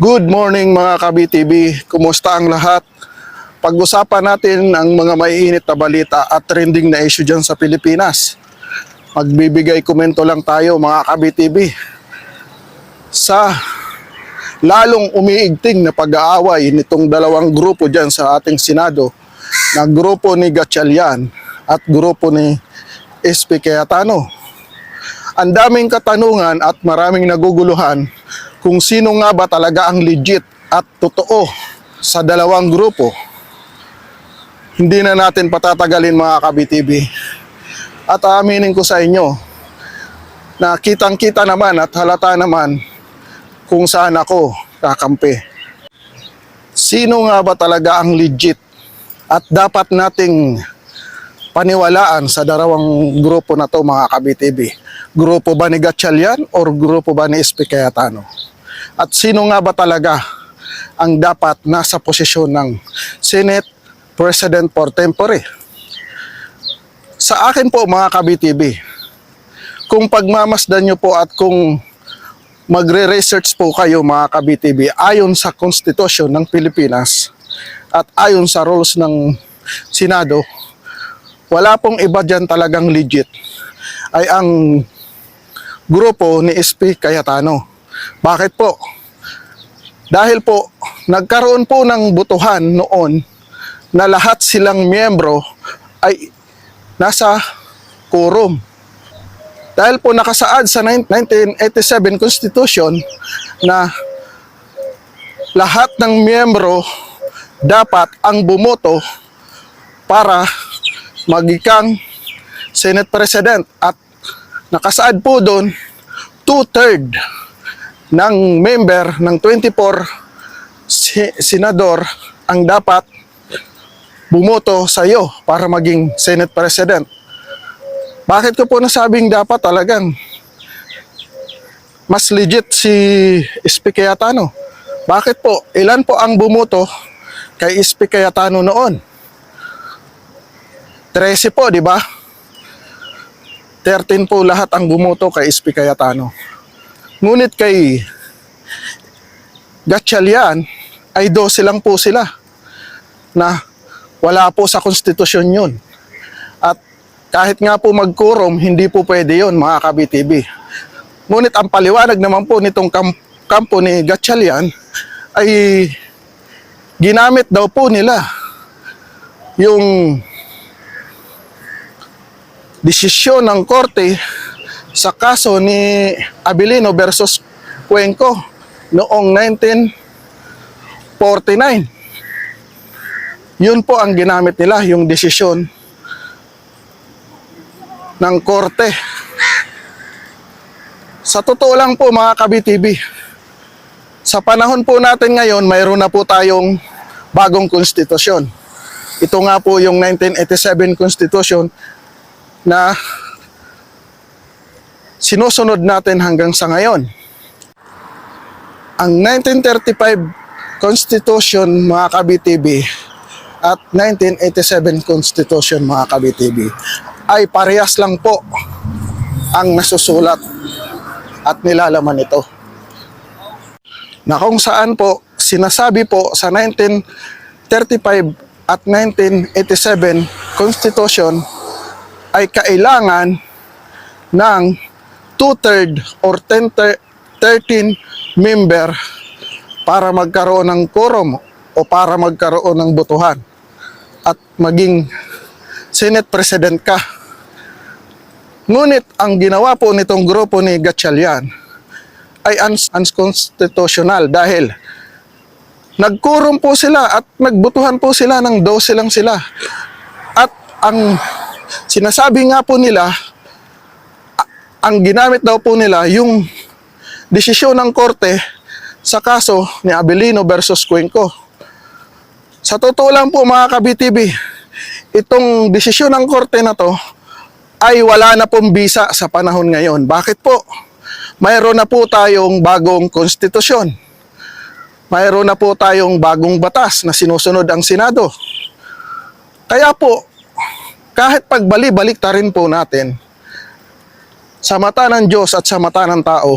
Good morning mga ka-BTV. Kumusta ang lahat? Pag-usapan natin ang mga maiinit na balita at trending na issue dyan sa Pilipinas. Magbibigay komento lang tayo mga ka-BTV sa lalong umiigting na pag-aaway nitong dalawang grupo dyan sa ating Senado, na grupo ni Gatchalian at grupo ni SP Cayetano. Ang daming katanungan at maraming naguguluhan kung sino nga ba talaga ang legit at totoo sa dalawang grupo. Hindi na natin patatagalin mga ka-BTV. At aaminin ko sa inyo na kitang-kita naman at halata naman kung saan ako kakampi. Sino nga ba talaga ang legit at dapat nating paniwalaan sa dalawang grupo na to mga ka-BTV? Grupo ba ni Gatchalian or grupo ba ni SP Cayetano? At sino nga ba talaga ang dapat nasa posisyon ng Senate President pro tempore? Sa akin po mga ka-BTV, kung pagmamasdan nyo po at kung magre-research po kayo mga ka-BTV, ayon sa Konstitusyon ng Pilipinas at ayon sa rules ng Senado, wala pong iba dyan talagang legit ay ang grupo ni SP Cayetano. Bakit po? Dahil po nagkaroon po ng botohan noon na lahat silang miyembro ay nasa quorum. Dahil po nakasaad sa 1987 Constitution na lahat ng miyembro dapat ang bumoto para magikang Senate President, at nakasaad po doon 2/3 ng member ng 24 senador ang dapat bumoto sa iyo para maging Senate President. Bakit ko po nasabing dapat talagang mas legit si SP Cayetano? Bakit po? Ilan po ang bumoto kay SP Cayetano noon? 13 po, di ba? 13 po lahat ang bumoto kay SP Cayetano. Ngunit kay Gatchalian ay 12 lang po sila na wala po sa konstitusyon yun. At kahit nga po mag-quorum, hindi po pwede yun mga ka-BTV. Ngunit ang paliwanag naman po nitong kampo ni Gatchalian ay ginamit daw po nila yung desisyon ng korte sa kaso ni Abilino versus Cuenco noong 1949. Yun po ang ginamit nila, yung desisyon ng korte. Sa totoo lang po mga ka-BTV, sa panahon po natin ngayon, mayroon na po tayong bagong konstitusyon. Ito nga po yung 1987 Constitution na sinusunod natin hanggang sa ngayon. Ang 1935 Constitution mga ka-BTV at 1987 Constitution mga ka-BTV ay parehas lang po ang nasusulat at nilalaman ito, na kung saan po sinasabi po sa 1935 at 1987 Constitution ay kailangan ng 2/3 or 13 member para magkaroon ng quorum o para magkaroon ng botohan at maging Senate President ka. Ngunit ang ginawa po nitong grupo ni Gatchalian ay unconstitutional dahil nag-quorum po sila at nagbotohan po sila ng 12 lang sila. At ang sinasabi nga po nila, ang ginamit daw po nila yung desisyon ng korte sa kaso ni Abilino versus Cuenco. Sa totoo lang po mga ka-BTV, itong desisyon ng korte na to ay wala na pong bisa sa panahon ngayon. Bakit po? Mayroon na po tayong bagong konstitusyon. Mayroon na po tayong bagong batas na sinusunod ang Senado. Kaya po, kahit pagbali-balik ta rin po natin, sa mata ng Diyos at sa mata ng tao,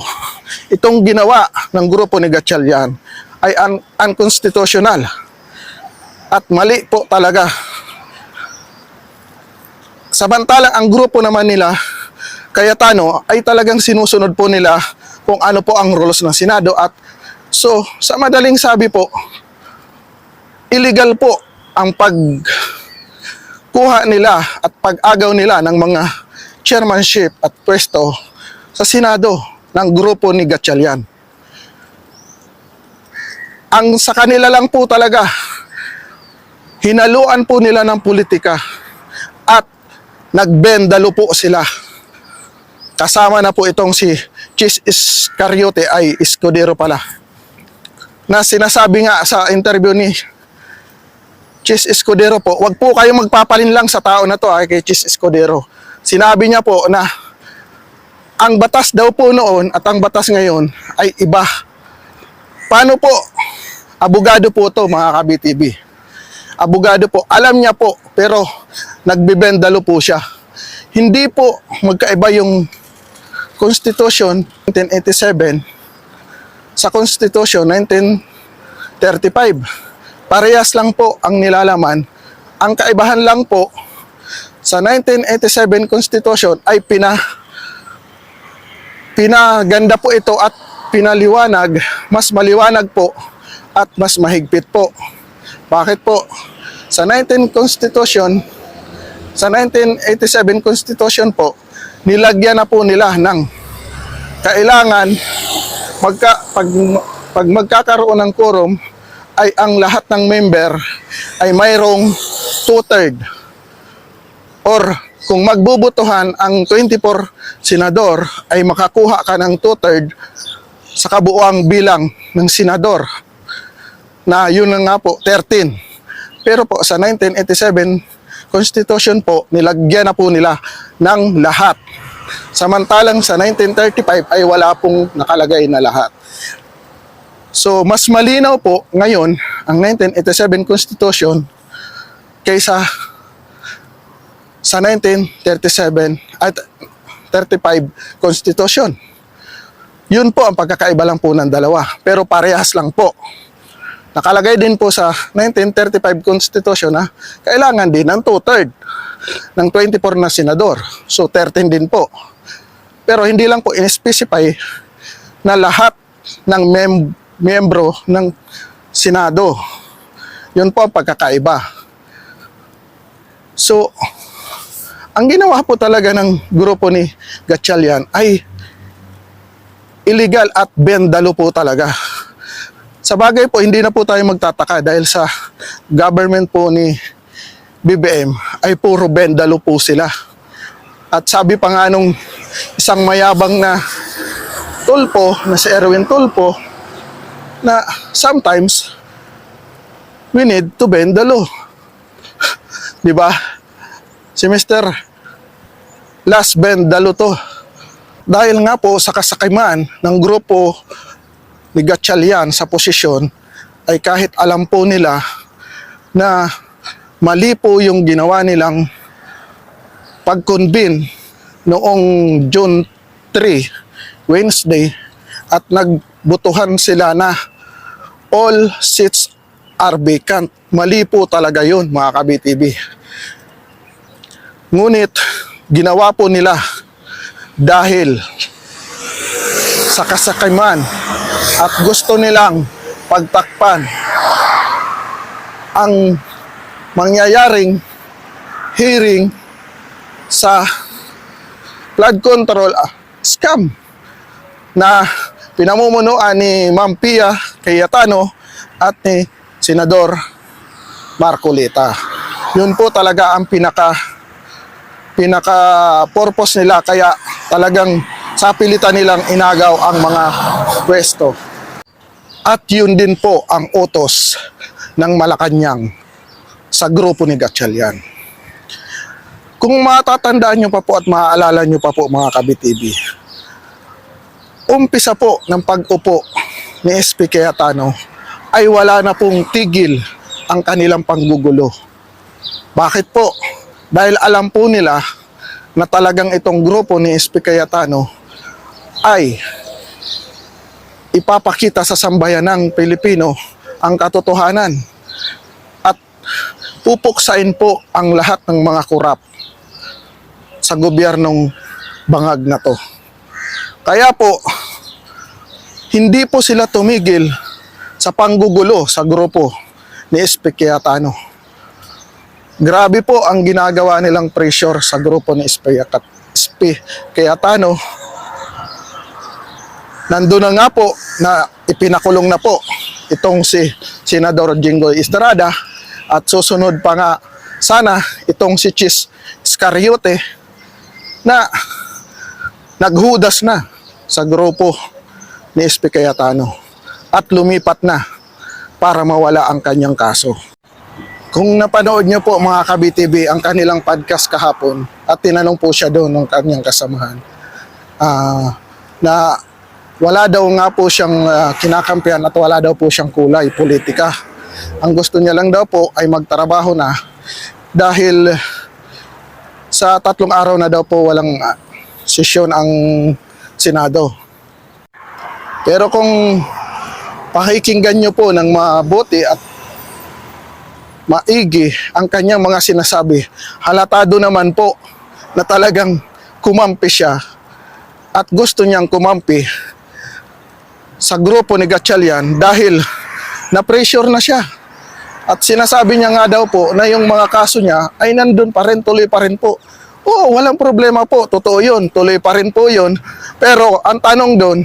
itong ginawa ng grupo ni Gatchalian ay unconstitutional. At mali po talaga. Samantalang ang grupo naman nila, Cayetano, ay talagang sinusunod po nila kung ano po ang rules ng Senado. At so, sa madaling sabi po, illegal po ang pagkuha nila at pag-agaw nila ng mga chairmanship at pwesto sa Senado ng grupo ni Gatchalian. Ang sa kanila lang po talaga, hinaluan po nila ng politika at nagbendalo po sila. Kasama na po itong si Chis Iscariote, ay Escudero pala, na sinasabi nga sa interview ni Chis Escudero po, wag po kayong magpapalin lang sa tao na to kay Chis Escudero. Sinabi niya po na ang batas daw po noon at ang batas ngayon ay iba. Paano po? Abogado po to, mga ka-BTV. Abogado po, alam niya po, pero nagbibendalo po siya. Hindi po magkaiba yung Constitution 1987 sa Constitution 1935. Parehas lang po ang nilalaman. Ang kaibahan lang po, sa 1987 Constitution ay pinaganda po ito at pinaliwanag, mas maliwanag po at mas mahigpit po. Bakit po? Sa 1987 Constitution po, nilagyan na po nila ng kailangan pag magkakaroon ng quorum ay ang lahat ng member ay mayroong 2/3. Or kung magbubutuhan ang 24 senador ay makakuha ka ng 2/3 sa kabuuang bilang ng senador, na yun na nga po 13. Pero po sa 1987 Constitution po, nilagyan na po nila ng lahat. Samantalang sa 1935 ay wala pong nakalagay na lahat. So mas malinaw po ngayon ang 1987 Constitution kaysa sa 1937 at 35 Constitution. Yun po ang pagkakaiba lang po ng dalawa, pero parehas lang po. Nakalagay din po sa 1935 Constitution na kailangan din ng 2/3 ng 24 na senador. So 13 din po. Pero hindi lang po in-specify na lahat ng miyembro ng Senado. Yun po ang pagkakaiba. So, ang ginawa po talaga ng grupo ni Gatchalian ay illegal at bendalo po talaga. Sa bagay po, hindi na po tayo magtataka dahil sa government po ni BBM ay puro bendalo po sila. At sabi pa nga nung isang mayabang na tulpo, na si Erwin Tulfo, na sometimes we need to bendalo. Di ba? Si Mr. Last bendalo to. Dahil nga po sa kasakiman ng grupo ni Gatchalian sa posisyon, ay kahit alam po nila na mali po yung ginawa nilang pag-convene noong June 3, Wednesday, at nagbutuhan sila na all seats are vacant. Mali po talaga yun, mga ka-BTV. Ngunit ginawa po nila dahil sa kasakiman at gusto nilang pagtakpan ang mangyayaring hearing sa flood control scam na pinamumunuan ni Ma'am Pia Cayetano at ni Senador Marcolita. Yun po talaga ang pinaka purpose nila, kaya talagang sapilitan nilang inagaw ang mga pwesto. At yun din po ang utos ng Malacanang sa grupo ni Gatchalian. Kung matatandaan nyo pa po at maaalala nyo pa po, mga ka-BTV, umpisa po ng pag-upo ni SP Cayetano ay wala na pong tigil ang kanilang panggugulo. Bakit po? Dahil alam po nila na talagang itong grupo ni SP Cayetano ay ipapakita sa sambayanang Pilipino ang katotohanan at pupuksain po ang lahat ng mga kurap sa gobyernong bangag na to. Kaya po, hindi po sila tumigil sa panggugulo sa grupo ni SP Cayetano. Grabe po ang ginagawa nilang pressure sa grupo ni SP Cayetano. Nandun na nga po na ipinakulong na po itong si Senador Jinggoy Estrada at susunod pa nga sana itong si Chis Iscariote na naghudas na sa grupo ni SP Cayetano at lumipat na para mawala ang kanyang kaso. Kung napanood niyo po mga ka-BTV ang kanilang podcast kahapon at tinanong po siya doon ng kanyang kasamahan na wala daw nga po siyang kinakampihan at wala daw po siyang kulay politika. Ang gusto niya lang daw po ay magtrabaho na dahil sa 3 araw na daw po walang sesyon ang Senado. Pero kung pakikinggan niyo po ng mabuti at maigi ang kanyang mga sinasabi, halatado naman po na talagang kumampi siya at gusto niyang kumampi sa grupo ni Gatchalian dahil na-pressure na siya. At sinasabi niya nga daw po na yung mga kaso niya ay nandun pa rin, tuloy pa rin po. Oo, walang problema po, totoo yun, tuloy pa rin po yun. Pero ang tanong doon,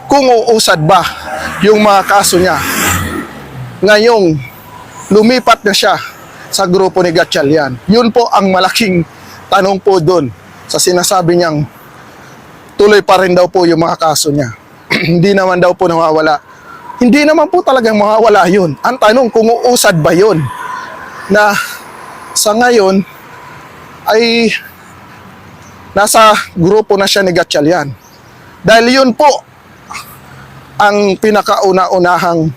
kung uusad ba yung mga kaso niya ngayong lumipat na siya sa grupo ni Gatchalian. Yun po ang malaking tanong po doon sa sinasabi niyang tuloy pa rin daw po yung mga kaso niya. Hindi naman daw po nawawala. Hindi naman po talagang mawawala yun. Ang tanong kung uusad ba yun na sa ngayon ay nasa grupo na siya ni Gatchalian. Dahil yun po ang pinakauna-unahang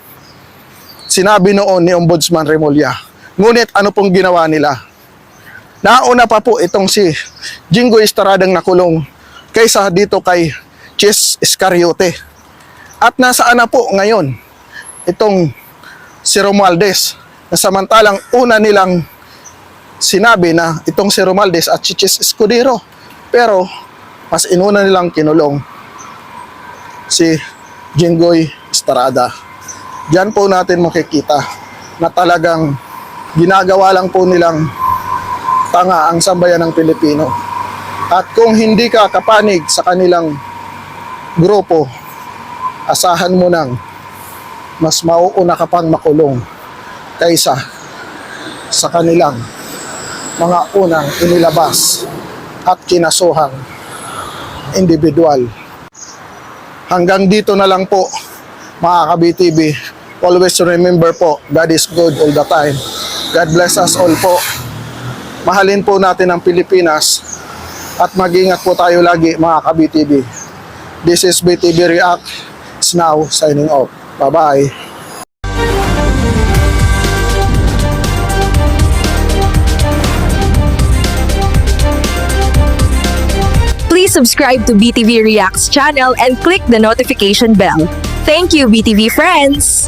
sinabi noon ni Ombudsman Remulla. Ngunit ano pong ginawa nila? Nauna pa po itong si Jinggoy Estradang nakulong kaysa dito kay Chis Iscariote. At nasaan na po ngayon itong si Romualdez na samantalang una nilang sinabi na itong si Romualdez at si Chis Escudero. Pero mas inuna nilang kinulong si Jinggoy Estrada. Diyan po natin makikita na talagang ginagawa lang po nilang tanga ang sambayan ng Pilipino. At kung hindi ka kapanig sa kanilang grupo, asahan mo nang mas mauuna ka pang makulong kaysa sa kanilang mga unang inilabas at kinasuhang individual. Hanggang dito na lang po mga ka-BTV. Always remember po, God is good all the time. God bless us all po. Mahalin po natin ang Pilipinas at mag-ingat po tayo lagi mga ka-BTV. This is BTV React. It's now signing off. Bye-bye. Please subscribe to BTV Reacts channel and click the notification bell. Thank you, BTV friends!